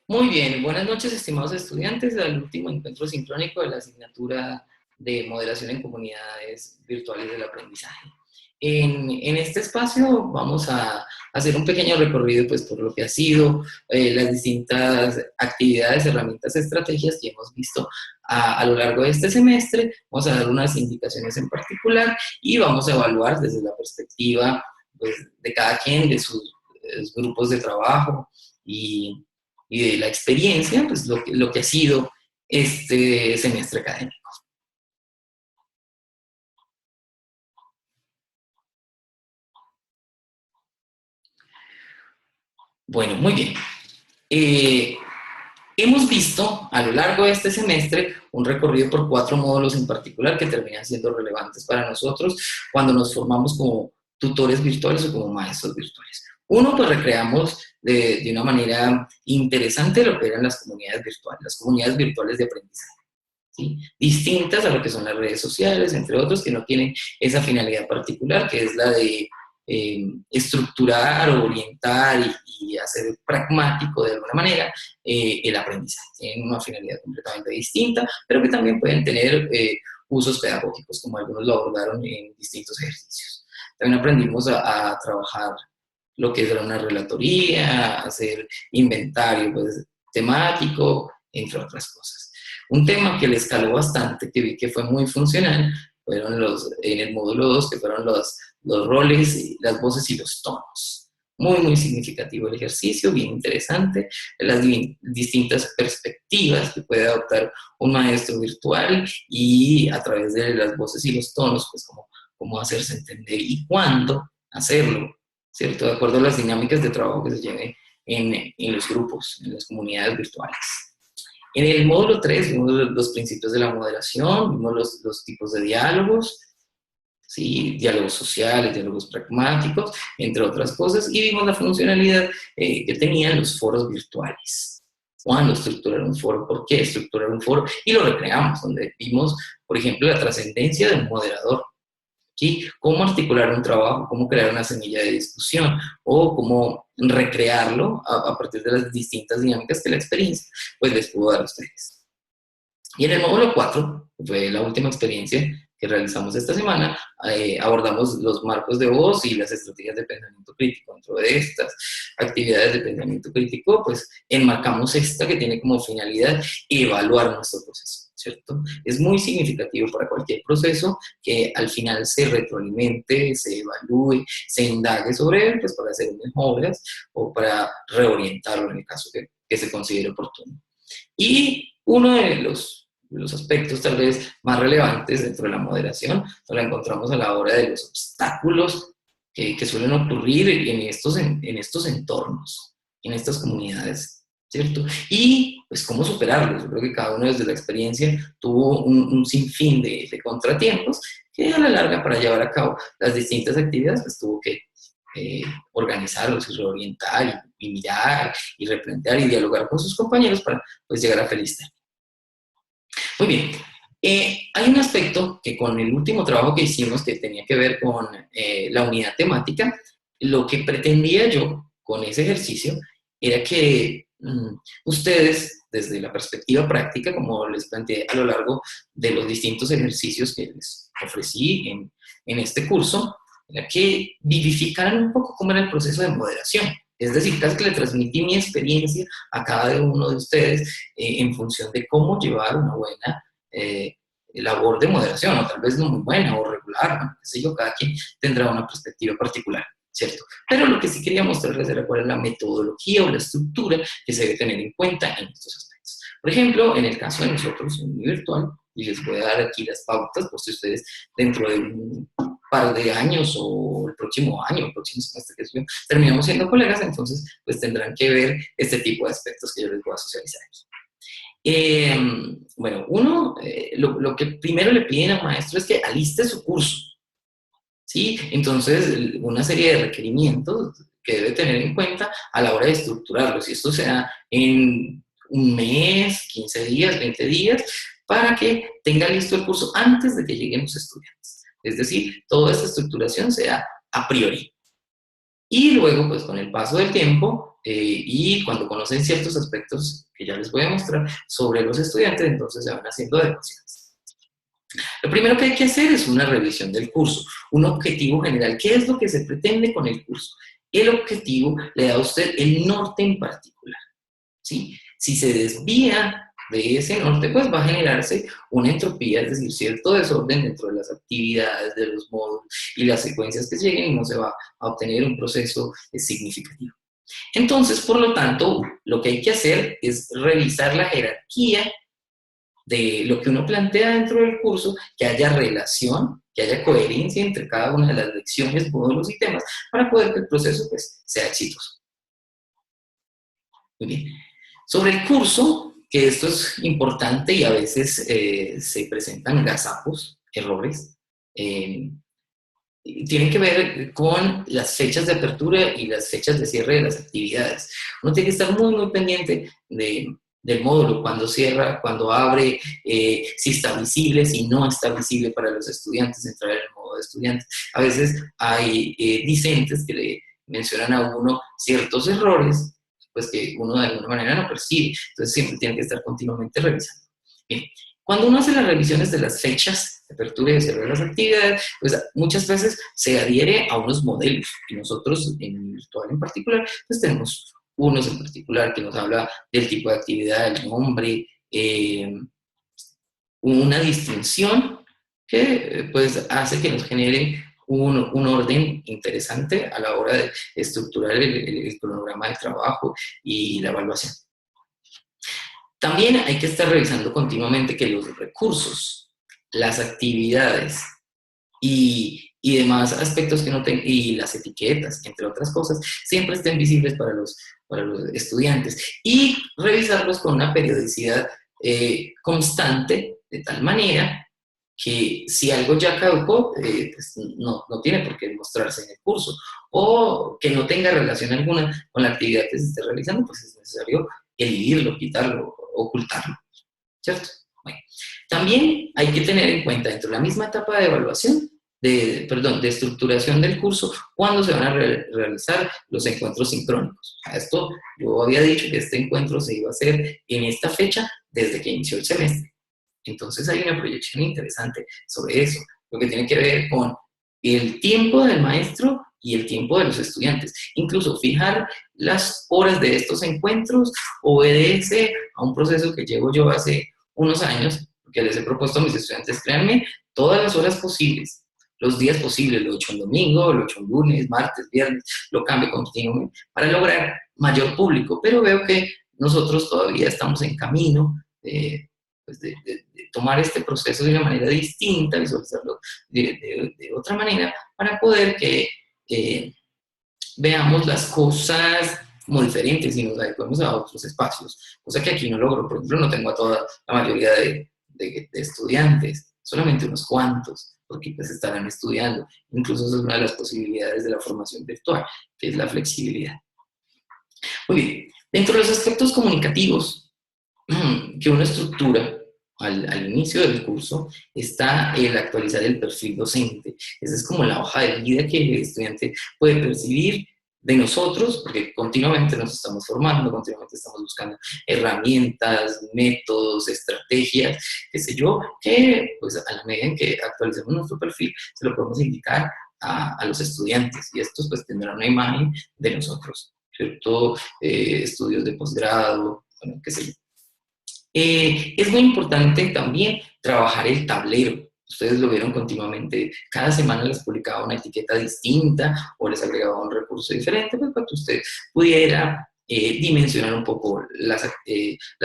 Muy bien, buenas noches, estimados estudiantes, al último encuentro sincrónico de la asignatura de moderación en comunidades virtuales del aprendizaje. En este espacio vamos a hacer un pequeño recorrido pues, por lo que ha sido las distintas actividades, herramientas, estrategias que hemos visto a lo largo de este semestre. Vamos a dar unas indicaciones en particular y vamos a evaluar desde la perspectiva pues, de cada quien, de sus grupos de trabajo y de la experiencia, pues lo que ha sido este semestre académico. Bueno, muy bien. Hemos visto a lo largo de este semestre un recorrido por 4 módulos en particular que terminan siendo relevantes para nosotros cuando nos formamos como tutores virtuales o como maestros virtuales. Uno, pues recreamos de una manera interesante lo que eran las comunidades virtuales de aprendizaje. ¿Sí? Distintas a lo que son las redes sociales, entre otros, que no tienen esa finalidad particular, que es la de estructurar, orientar y hacer pragmático de alguna manera el aprendizaje. Tienen una finalidad completamente distinta, pero que también pueden tener usos pedagógicos, como algunos lo abordaron en distintos ejercicios. También aprendimos a trabajar lo que era una relatoría, hacer inventario pues, temático, entre otras cosas. Un tema que le escaló bastante, que vi que fue muy funcional, fueron en el módulo 2, que fueron los roles, las voces y los tonos. Muy, muy significativo el ejercicio, bien interesante, las distintas perspectivas que puede adoptar un maestro virtual y a través de las voces y los tonos, pues cómo hacerse entender y cuándo hacerlo, ¿cierto? De acuerdo a las dinámicas de trabajo que se lleven en los grupos, en las comunidades virtuales. En el módulo 3 vimos los principios de la moderación, vimos los tipos de diálogos, ¿sí? Diálogos sociales, diálogos pragmáticos, entre otras cosas, y vimos la funcionalidad que tenían los foros virtuales. ¿Cuándo estructurar un foro? ¿Por qué estructurar un foro? Y lo recreamos, donde vimos, por ejemplo, la trascendencia de un moderador. ¿Sí? Cómo articular un trabajo, cómo crear una semilla de discusión o cómo recrearlo a partir de las distintas dinámicas que la experiencia pues les pudo dar a ustedes. Y en el módulo 4, que fue la última experiencia que realizamos esta semana, abordamos los marcos de voz y las estrategias de pensamiento crítico. Dentro de estas actividades de pensamiento crítico, pues enmarcamos esta que tiene como finalidad evaluar nuestro proceso, ¿cierto? Es muy significativo para cualquier proceso que al final se retroalimente, se evalúe, se indague sobre él, pues para hacer mejoras o para reorientarlo en el caso que se considere oportuno. Y uno de los aspectos tal vez más relevantes dentro de la moderación lo encontramos a la hora de los obstáculos que suelen ocurrir en estos entornos, en estas comunidades, ¿cierto? Y pues cómo superarlos. Yo creo que cada uno desde la experiencia tuvo un sinfín de contratiempos que a la larga para llevar a cabo las distintas actividades pues tuvo que organizarlos y reorientar y mirar y replantear y dialogar con sus compañeros para pues llegar a feliz término. Muy bien. Hay un aspecto que con el último trabajo que hicimos que tenía que ver con la unidad temática, lo que pretendía yo con ese ejercicio era que ustedes, desde la perspectiva práctica, como les planteé a lo largo de los distintos ejercicios que les ofrecí en este curso, era que vivificaran un poco cómo era el proceso de moderación. Es decir, casi que le transmití mi experiencia a cada uno de ustedes en función de cómo llevar una buena labor de moderación, o tal vez no muy buena o regular, ¿no? Qué sé yo, cada quien tendrá una perspectiva particular, ¿cierto? Pero lo que sí quería mostrarles era cuál es la metodología o la estructura que se debe tener en cuenta en estos aspectos. Por ejemplo, en el caso de nosotros, en mi virtual, y les voy a dar aquí las pautas, por si ustedes dentro de un par de años o el próximo año, el próximo semestre que yo, terminamos siendo colegas, entonces pues tendrán que ver este tipo de aspectos que yo les voy a socializar aquí. Bueno, uno, lo que primero le piden a un maestro es que aliste su curso, ¿sí? Entonces, una serie de requerimientos que debe tener en cuenta a la hora de estructurarlo, si esto sea en un mes, 15 días, 20 días, para que tenga listo el curso antes de que lleguen los estudiantes. Es decir, toda esta estructuración sea a priori. Y luego, pues con el paso del tiempo, y cuando conocen ciertos aspectos que ya les voy a mostrar sobre los estudiantes, entonces se van haciendo adecuaciones. Lo primero que hay que hacer es una revisión del curso, un objetivo general. ¿Qué es lo que se pretende con el curso? El objetivo le da a usted el norte en particular, ¿sí? Si se desvía de ese norte, pues va a generarse una entropía, es decir, cierto desorden dentro de las actividades, de los módulos y las secuencias que lleguen, y no se va a obtener un proceso significativo. Entonces, por lo tanto, lo que hay que hacer es revisar la jerarquía de lo que uno plantea dentro del curso, que haya relación, que haya coherencia entre cada una de las lecciones, módulos y temas, para poder que el proceso pues, sea exitoso. Muy bien. Sobre el curso, que esto es importante y a veces se presentan gazapos, errores, tienen que ver con las fechas de apertura y las fechas de cierre de las actividades. Uno tiene que estar muy, muy pendiente del módulo, cuando cierra, cuando abre, si está visible, si no está visible para los estudiantes, entrar en el modo de estudiantes. A veces hay discentes que le mencionan a uno ciertos errores, pues que uno de alguna manera no percibe. Entonces siempre tiene que estar continuamente revisando. Bien. Cuando uno hace las revisiones de las fechas de apertura y de cierre de las actividades, pues muchas veces se adhiere a unos modelos. Y nosotros, en virtual en particular, pues tenemos unos en particular que nos habla del tipo de actividad, el nombre, una distinción que pues hace que nos genere un orden interesante a la hora de estructurar el cronograma de trabajo y la evaluación. También hay que estar revisando continuamente que los recursos, las actividades y demás aspectos que no tengan, y las etiquetas, entre otras cosas, siempre estén visibles para los estudiantes. Y revisarlos con una periodicidad constante, de tal manera que si algo ya caducó, pues no tiene por qué mostrarse en el curso, o que no tenga relación alguna con la actividad que se esté realizando, pues es necesario elidirlo, quitarlo, ocultarlo, ¿cierto? Bueno, también hay que tener en cuenta dentro de la misma etapa de evaluación, de estructuración del curso, cuándo se van a realizar los encuentros sincrónicos. A esto yo había dicho que este encuentro se iba a hacer en esta fecha desde que inició el semestre. Entonces hay una proyección interesante sobre eso, lo que tiene que ver con el tiempo del maestro y el tiempo de los estudiantes. Incluso fijar las horas de estos encuentros obedece a un proceso que llevo yo hace unos años, que les he propuesto a mis estudiantes, créanme, todas las horas posibles, los días posibles, lo he hecho un domingo, lo he hecho un lunes, martes, viernes, lo cambio continuamente para lograr mayor público, pero veo que nosotros todavía estamos en camino pues de tomar este proceso de una manera distinta, visualizarlo de otra manera, para poder que veamos las cosas como diferentes y nos adecuemos a otros espacios, cosa que aquí no logro. Por ejemplo, no tengo a toda la mayoría de estudiantes, solamente unos cuantos, porque pues estarán estudiando. Incluso esa es una de las posibilidades de la formación virtual, que es la flexibilidad. Muy bien, dentro de los aspectos comunicativos que uno estructura al inicio del curso está el actualizar el perfil docente. Esa es como la hoja de vida que el estudiante puede percibir de nosotros, porque continuamente nos estamos formando, continuamente estamos buscando herramientas, métodos, estrategias, qué sé yo, que pues a la medida en que actualicemos nuestro perfil se lo podemos indicar a los estudiantes, y estos pues tendrán una imagen de nosotros, ¿cierto? Estudios de posgrado, bueno, qué sé yo. Es muy importante también trabajar el tablero. Ustedes lo vieron continuamente. Cada semana les publicaba una etiqueta distinta o les agregaba un recurso diferente, pues, para que usted pudiera dimensionar un poco las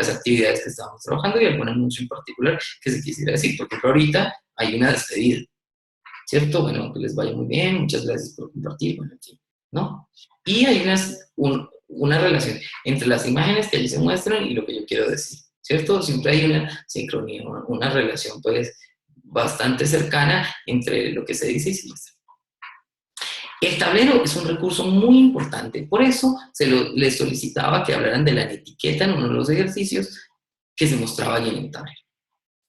actividades que estábamos trabajando y algún anuncio en particular que se quisiera decir. Por ejemplo, ahorita hay una despedida, ¿cierto? Bueno, que les vaya muy bien, muchas gracias por compartir, bueno, en fin, ¿no? Y hay una relación entre las imágenes que allí se muestran y lo que yo quiero decir, ¿cierto? Siempre hay una sincronía, una relación, pues, bastante cercana entre lo que se dice y se muestra. El tablero es un recurso muy importante, por eso les solicitaba que hablaran de la etiqueta en uno de los ejercicios que se mostraba allí en el tablero.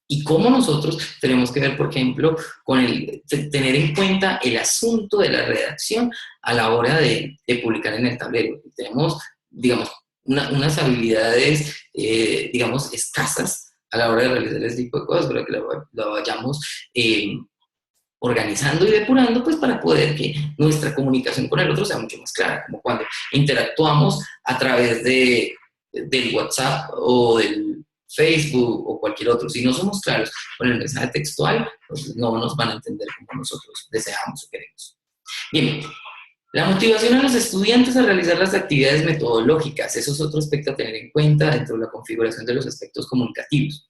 Y cómo nosotros tenemos que ver, por ejemplo, con tener en cuenta el asunto de la redacción a la hora de publicar en el tablero. Tenemos digamos, unas habilidades, digamos, escasas a la hora de realizar este tipo de cosas, pero que la vayamos organizando y depurando, pues para poder que nuestra comunicación con el otro sea mucho más clara, como cuando interactuamos a través del WhatsApp o del Facebook o cualquier otro. Si no somos claros con el mensaje textual, pues no nos van a entender como nosotros deseamos o queremos. Bien, la motivación a los estudiantes a realizar las actividades metodológicas, eso es otro aspecto a tener en cuenta dentro de la configuración de los aspectos comunicativos.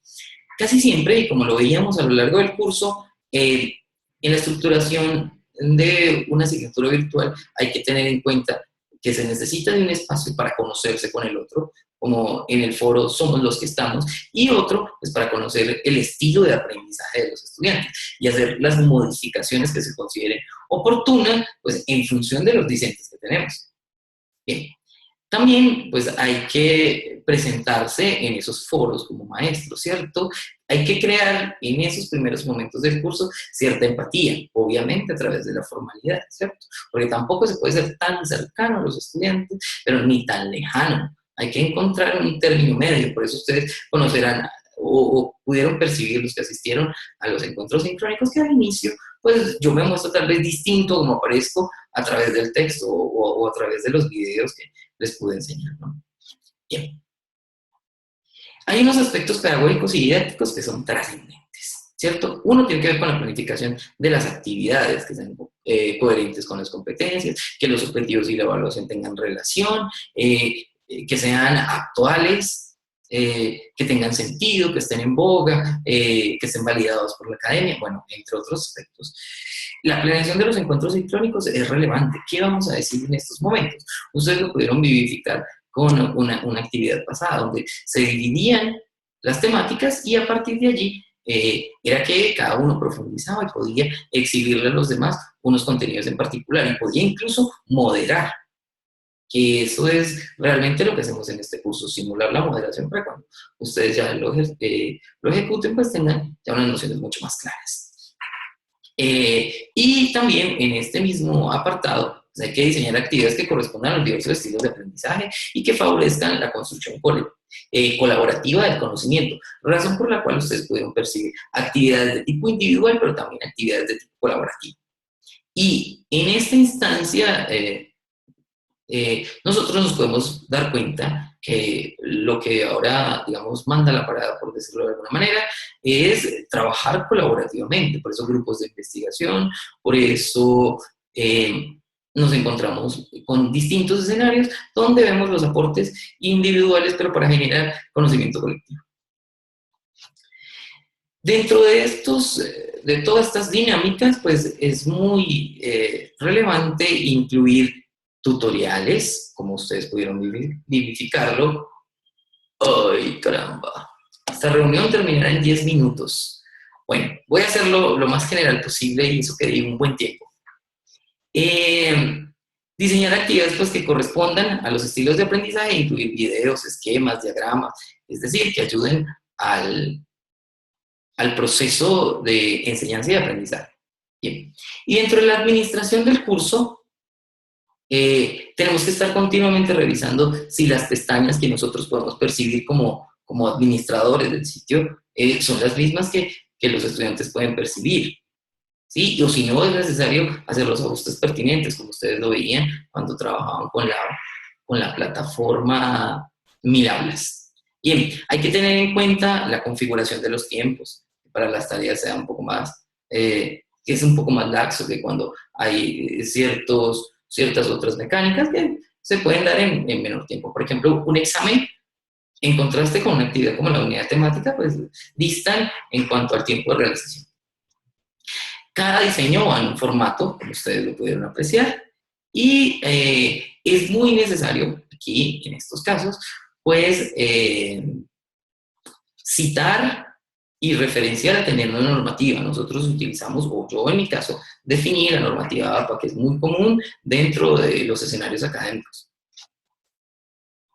Casi siempre, y como lo veíamos a lo largo del curso, en la estructuración de una asignatura virtual hay que tener en cuenta que se necesita de un espacio para conocerse con el otro, como en el foro somos los que estamos, y otro pues para conocer el estilo de aprendizaje de los estudiantes y hacer las modificaciones que se consideren oportunas pues, en función de los discentes que tenemos. Bien. También, pues, hay que presentarse en esos foros como maestro, ¿cierto? Hay que crear en esos primeros momentos del curso cierta empatía, obviamente a través de la formalidad, ¿cierto? Porque tampoco se puede ser tan cercano a los estudiantes, pero ni tan lejano. Hay que encontrar un término medio, por eso ustedes conocerán o pudieron percibir los que asistieron a los encuentros sincrónicos que al inicio, pues yo me muestro tal vez distinto como aparezco a través del texto o a través de los videos que les pude enseñar, ¿no? Bien. Hay unos aspectos pedagógicos y didácticos que son trascendentes, ¿cierto? Uno tiene que ver con la planificación de las actividades, que sean coherentes con las competencias, que los objetivos y la evaluación tengan relación, que sean actuales, que tengan sentido, que estén en boga, que estén validados por la academia, bueno, entre otros aspectos. La planeación de los encuentros sincrónicos es relevante. ¿Qué vamos a decir en estos momentos? Ustedes lo pudieron vivificar con una actividad pasada, donde se dividían las temáticas y a partir de allí era que cada uno profundizaba y podía exhibirle a los demás unos contenidos en particular y podía incluso moderar, que eso es realmente lo que hacemos en este curso, simular la moderación para cuando ustedes ya lo ejecuten, pues tengan ya unas nociones mucho más claras. Y también en este mismo apartado pues hay que diseñar actividades que correspondan a los diversos estilos de aprendizaje y que favorezcan la construcción colaborativa del conocimiento, razón por la cual ustedes pudieron percibir actividades de tipo individual, pero también actividades de tipo colaborativo. Y en esta instancia, nosotros nos podemos dar cuenta que lo que ahora, digamos, manda la parada, por decirlo de alguna manera, es trabajar colaborativamente. Por eso grupos de investigación, por eso nos encontramos con distintos escenarios donde vemos los aportes individuales, pero para generar conocimiento colectivo. Dentro de de todas estas dinámicas, pues es muy relevante incluir tutoriales, como ustedes pudieron vivificarlo. ¡Ay, caramba! Esta reunión terminará en 10 minutos. Bueno, voy a hacerlo lo más general posible y eso que di un buen tiempo. Diseñar actividades pues, que correspondan a los estilos de aprendizaje, incluir videos, esquemas, diagramas, es decir, que ayuden al proceso de enseñanza y aprendizaje. Bien. Y dentro de la administración del curso, tenemos que estar continuamente revisando si las pestañas que nosotros podemos percibir como administradores del sitio son las mismas que los estudiantes pueden percibir. ¿Sí? O si no, es necesario hacer los ajustes pertinentes, como ustedes lo veían cuando trabajaban con la plataforma Mil Aulas. Bien, hay que tener en cuenta la configuración de los tiempos, que para las tareas sea un poco más, que es un poco más laxo que cuando hay ciertas otras mecánicas que se pueden dar en menor tiempo. Por ejemplo, un examen, en contraste con una actividad como la unidad temática, pues distan en cuanto al tiempo de realización. Cada diseño va en un formato, como ustedes lo pudieron apreciar, y es muy necesario aquí, en estos casos, pues citar y referenciar a tener una normativa. Nosotros utilizamos, o yo en mi caso, definí la normativa APA, que es muy común dentro de los escenarios académicos.